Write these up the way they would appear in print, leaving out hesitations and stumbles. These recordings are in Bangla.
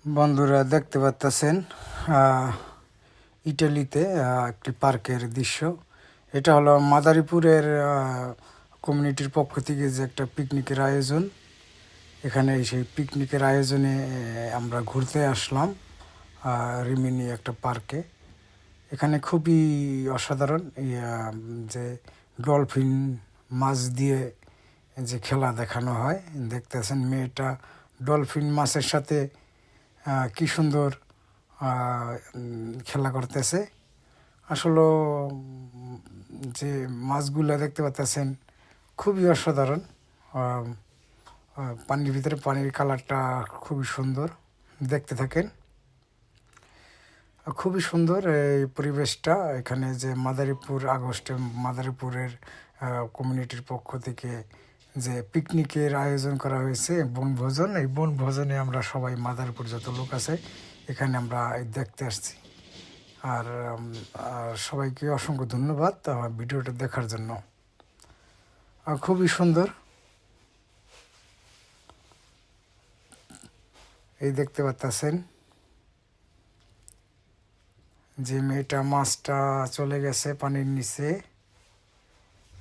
বন্ধুরা দেখতে পাচ্ছেন ইটালিতে একটি পার্কের দৃশ্য। এটা হলো মাদারীপুরের কমিউনিটির পক্ষ থেকে যে একটা পিকনিকের আয়োজন। এখানে সেই পিকনিকের আয়োজনে আমরা ঘুরতে আসলাম রিমিনি একটা পার্কে। এখানে খুবই অসাধারণ যে ডলফিন মাছ দিয়ে যে খেলা দেখানো হয়। দেখতেছেন মেয়েটা ডলফিন মাছের সাথে কি সুন্দর খেলা করতেছে। আসলে যে মাছগুলো দেখতে পাচ্ছেন খুবই অসাধারণ। পানির ভিতরে পানির কালারটা খুবই সুন্দর, দেখতে থাকেন। খুবই সুন্দর এই পরিবেশটা। এখানে যে মাদারীপুরের কমিউনিটির পক্ষ থেকে যে পিকনিকের আয়োজন করা হয়েছে বনভোজন, এই বনভোজনে আমরা সবাই মাদারীপুর যত লোক আছে এখানে আমরা দেখতে আসছি। আর সবাইকে অসংখ্য ধন্যবাদ ভিডিওটা দেখার জন্য। খুবই সুন্দর। এই দেখতে পাচ্ছেন যে মেয়েটা মাছটা চলে গেছে পানির নিচে,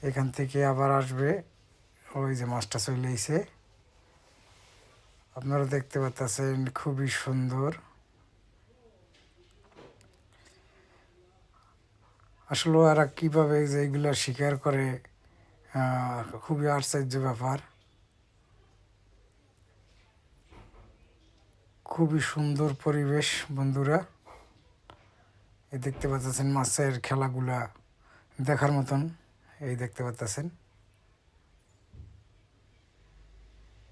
এখান থেকে আবার আসবে। ওই যে মাছটা চলে এসে, আপনারা দেখতে পাচ্ছেন খুবই সুন্দর। আসলে এরা কীভাবে যে এগুলো শিকার করে খুবই আশ্চর্য ব্যাপার। খুবই সুন্দর পরিবেশ বন্ধুরা। এই দেখতে পাচ্ছেন মাছের খেলাগুলা দেখার মতন। এই দেখতে পাচ্ছেন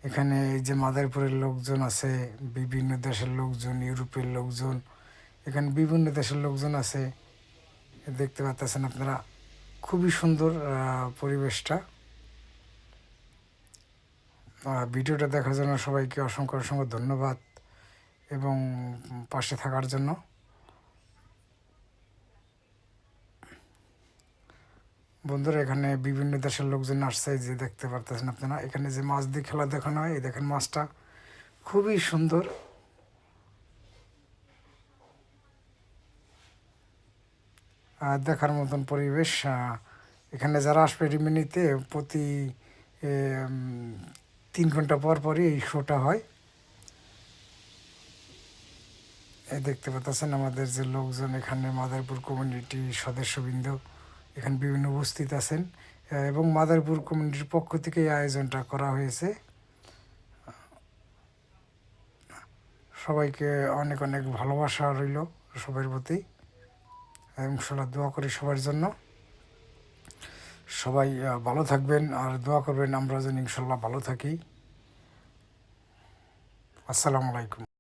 এখানে এই যে মাদারীপুরের লোকজন আছে, বিভিন্ন দেশের লোকজন, ইউরোপের লোকজন, এখানে বিভিন্ন দেশের লোকজন আছে। দেখতে পাচ্ছেন আপনারা খুবই সুন্দর পরিবেশটা। ভিডিওটা দেখার জন্য সবাইকে অসংখ্য অসংখ্য ধন্যবাদ এবং পাশে থাকার জন্য। বন্ধুরা এখানে বিভিন্ন দেশের লোকজন আসছে, যে দেখতে পারতেছেন আপনারা। এখানে যে মাছ দিয়ে খেলা দেখানো হয়, এই দেখেন মাছটা খুবই সুন্দর। দেখার মতন পরিবেশ। এখানে যারা আসবে রিমিনিতে প্রতি 3 ঘন্টা পর পরই এই শোটা হয়। এই দেখতে পাচ্ছেন আমাদের যে লোকজন এখানে মাদারীপুর কমিউনিটি সদস্যবৃন্দ এখানে বিভিন্ন উপস্থিত আছেন এবং মাদারীপুর কমিউনিটির পক্ষ থেকে এই আয়োজনটা করা হয়েছে। সবাইকে অনেক অনেক ভালোবাসা রইল সবার প্রতি এবং সবাই দোয়া করি সবার জন্য। সবাই ভালো থাকবেন আর দোয়া করবেন আমরা যেন ইনশাল্লাহ ভালো থাকি। আসসালামু আলাইকুম।